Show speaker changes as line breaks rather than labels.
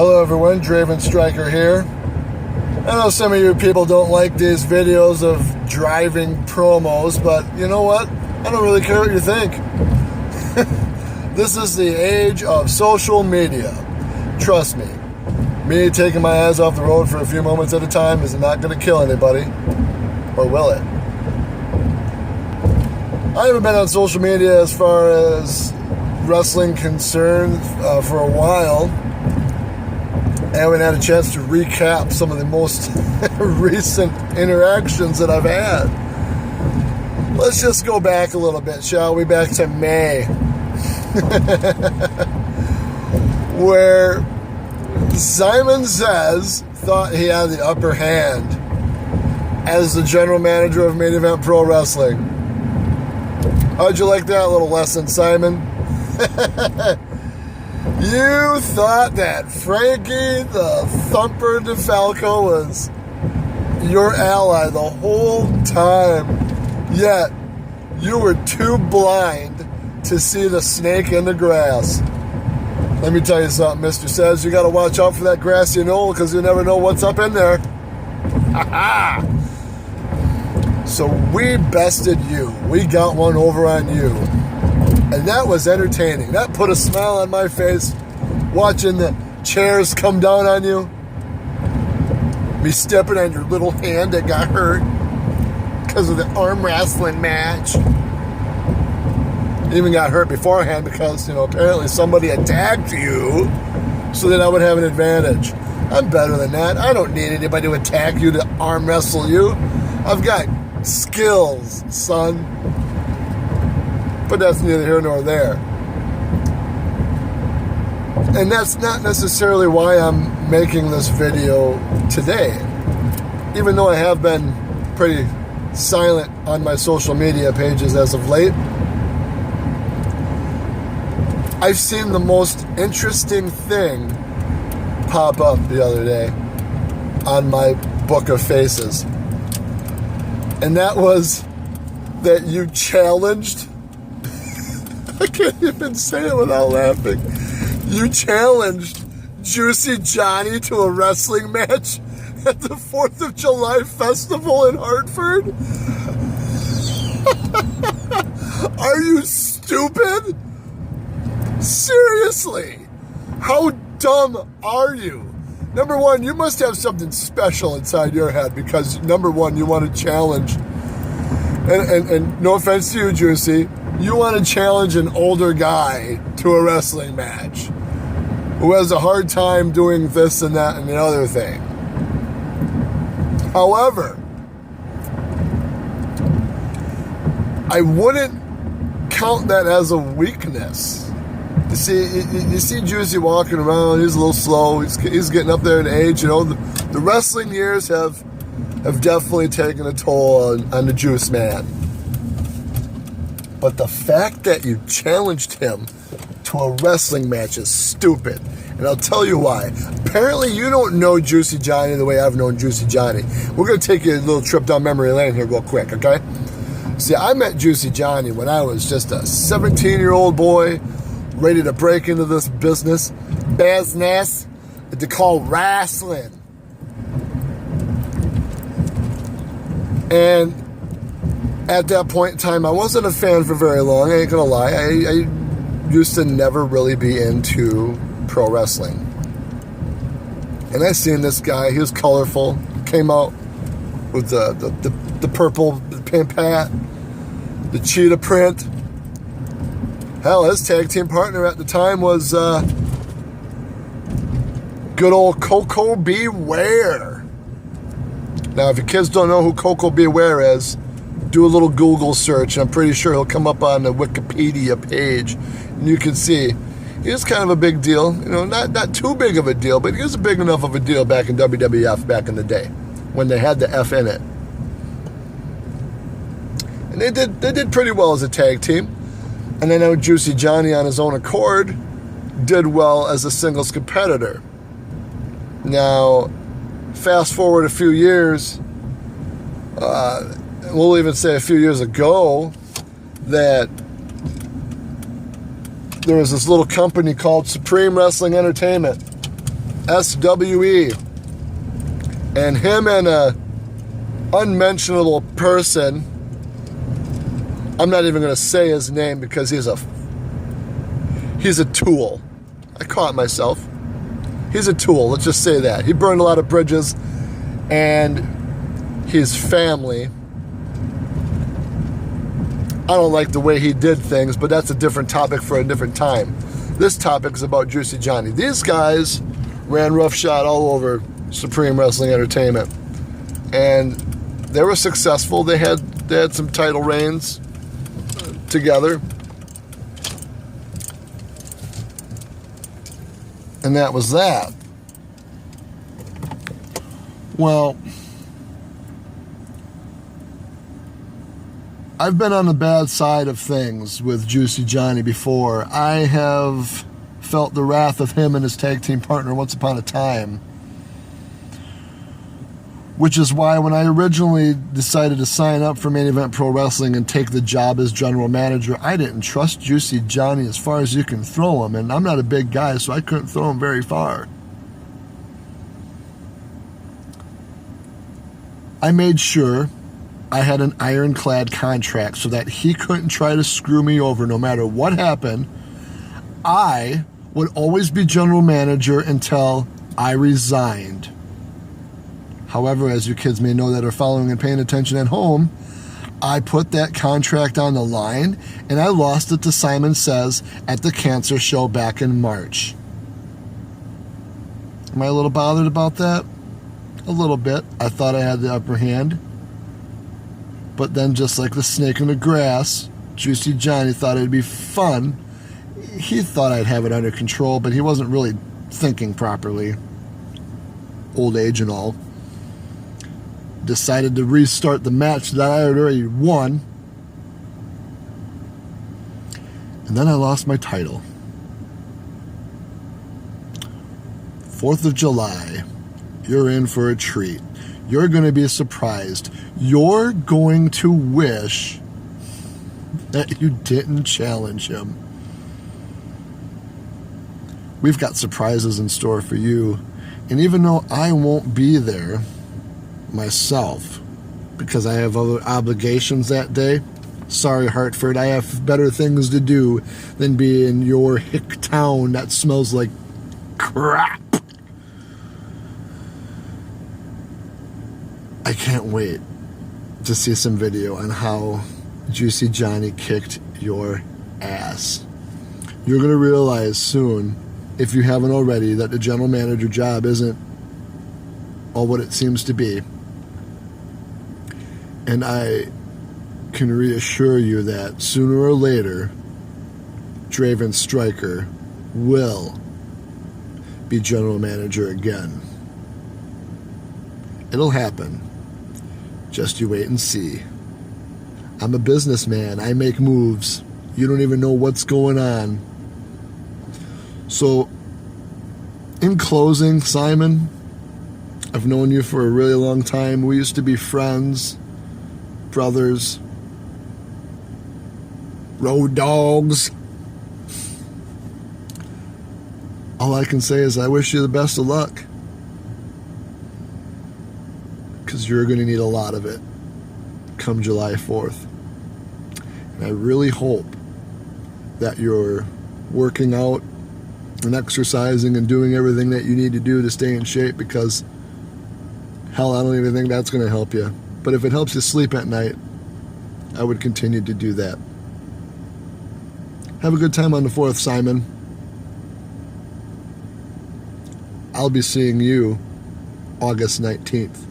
Hello everyone, Draven Stryker here. I know some of you people don't like these videos of driving promos, but you know what? I don't really care what you think. This is the age of social media. Trust me. Me taking my eyes off the road for a few moments at a time is not going to kill anybody. Or will it? I haven't been on social media as far as wrestling concerned for a while. I haven't had a chance to recap some of the most recent interactions that I've had. Let's just go back a little bit, shall we? Back to May. Where Simon Says thought he had the upper hand as the general manager of Main Event Pro Wrestling. How'd you like that little lesson, Simon? You thought that Frankie the Thumper DeFalco was your ally the whole time, yet you were too blind to see the snake in the grass. Let me tell you something, Mr. Says, you got to watch out for that grassy knoll because you never know what's up in there. So we bested you. We got one over on you. And that was entertaining. That put a smile on my face watching the chairs come down on you. Me stepping on your little hand that got hurt because of the arm wrestling match. Even got hurt beforehand because, apparently somebody attacked you so that I would have an advantage. I'm better than that. I don't need anybody to attack you to arm wrestle you. I've got skills, son. But that's neither here nor there. And that's not necessarily why I'm making this video today. Even though I have been pretty silent on my social media pages as of late, I've seen the most interesting thing pop up the other day on my book of faces. And that was that you challenged, I can't even say it without laughing, you challenged Juicy Johnny to a wrestling match at the 4th of July festival in Hartford? Are you stupid? Seriously? How dumb are you? Number one, you must have something special inside your head because, number one, you want to challenge, and no offense to you, Juicy, you want to challenge an older guy to a wrestling match who has a hard time doing this and that and the other thing. However, I wouldn't count that as a weakness. You see Juicy walking around. He's a little slow. He's getting up there in age. The wrestling years have definitely taken a toll on the Juice Man. But the fact that you challenged him to a wrestling match is stupid. And I'll tell you why. Apparently you don't know Juicy Johnny the way I've known Juicy Johnny. We're going to take you a little trip down memory lane here real quick, okay? See, I met Juicy Johnny when I was just a 17-year-old boy ready to break into this business that they call wrestling. And at that point in time, I wasn't a fan for very long. I ain't gonna lie. I used to never really be into pro wrestling. And I seen this guy. He was colorful. Came out with the purple pimp hat, the cheetah print. Hell, his tag team partner at the time was good old Coco Beware. Now, if your kids don't know who Coco Beware is, do a little Google search, and I'm pretty sure he'll come up on the Wikipedia page, and you can see he was kind of a big deal. Not too big of a deal, but he was big enough of a deal back in WWF back in the day when they had the F in it. And they did pretty well as a tag team. And I know Juicy Johnny on his own accord did well as a singles competitor. Now, fast forward a few years, we'll even say a few years ago, that there was this little company called Supreme Wrestling Entertainment. SWE. And him and a unmentionable person, I'm not even going to say his name because he's a tool. I caught myself. He's a tool, let's just say that. He burned a lot of bridges, and his family, I don't like the way he did things, but that's a different topic for a different time. This topic is about Juicy Johnny. These guys ran roughshod all over Supreme Wrestling Entertainment, and they were successful. They had some title reigns together, and that was that. Well, I've been on the bad side of things with Juicy Johnny before. I have felt the wrath of him and his tag team partner once upon a time, which is why when I originally decided to sign up for Main Event Pro Wrestling and take the job as general manager, I didn't trust Juicy Johnny as far as you can throw him, and I'm not a big guy, so I couldn't throw him very far. I made sure I had an ironclad contract so that he couldn't try to screw me over no matter what happened. I would always be general manager until I resigned. However, as you kids may know that are following and paying attention at home, I put that contract on the line and I lost it to Simon Says at the Cancer Show back in March. Am I a little bothered about that? A little bit. I thought I had the upper hand. But then, just like the snake in the grass, Juicy Johnny thought it'd be fun. He thought I'd have it under control, but he wasn't really thinking properly. Old age and all. Decided to restart the match that I had already won. And then I lost my title. 4th of July. You're in for a treat. You're going to be surprised. You're going to wish that you didn't challenge him. We've got surprises in store for you. And even though I won't be there myself because I have other obligations that day, sorry, Hartford, I have better things to do than be in your hick town that smells like crap. I can't wait to see some video on how Juicy Johnny kicked your ass. You're going to realize soon, if you haven't already, that the general manager job isn't all what it seems to be. And I can reassure you that sooner or later, Draven Stryker will be general manager again. It'll happen. Just you wait and see. I'm a businessman. I make moves. You don't even know what's going on. So, in closing, Simon, I've known you for a really long time. We used to be friends, brothers, road dogs. All I can say is I wish you the best of luck, because you're going to need a lot of it come July 4th. And I really hope that you're working out and exercising and doing everything that you need to do to stay in shape, because hell, I don't even think that's going to help you. But if it helps you sleep at night, I would continue to do that. Have a good time on the 4th, Simon. I'll be seeing you August 19th.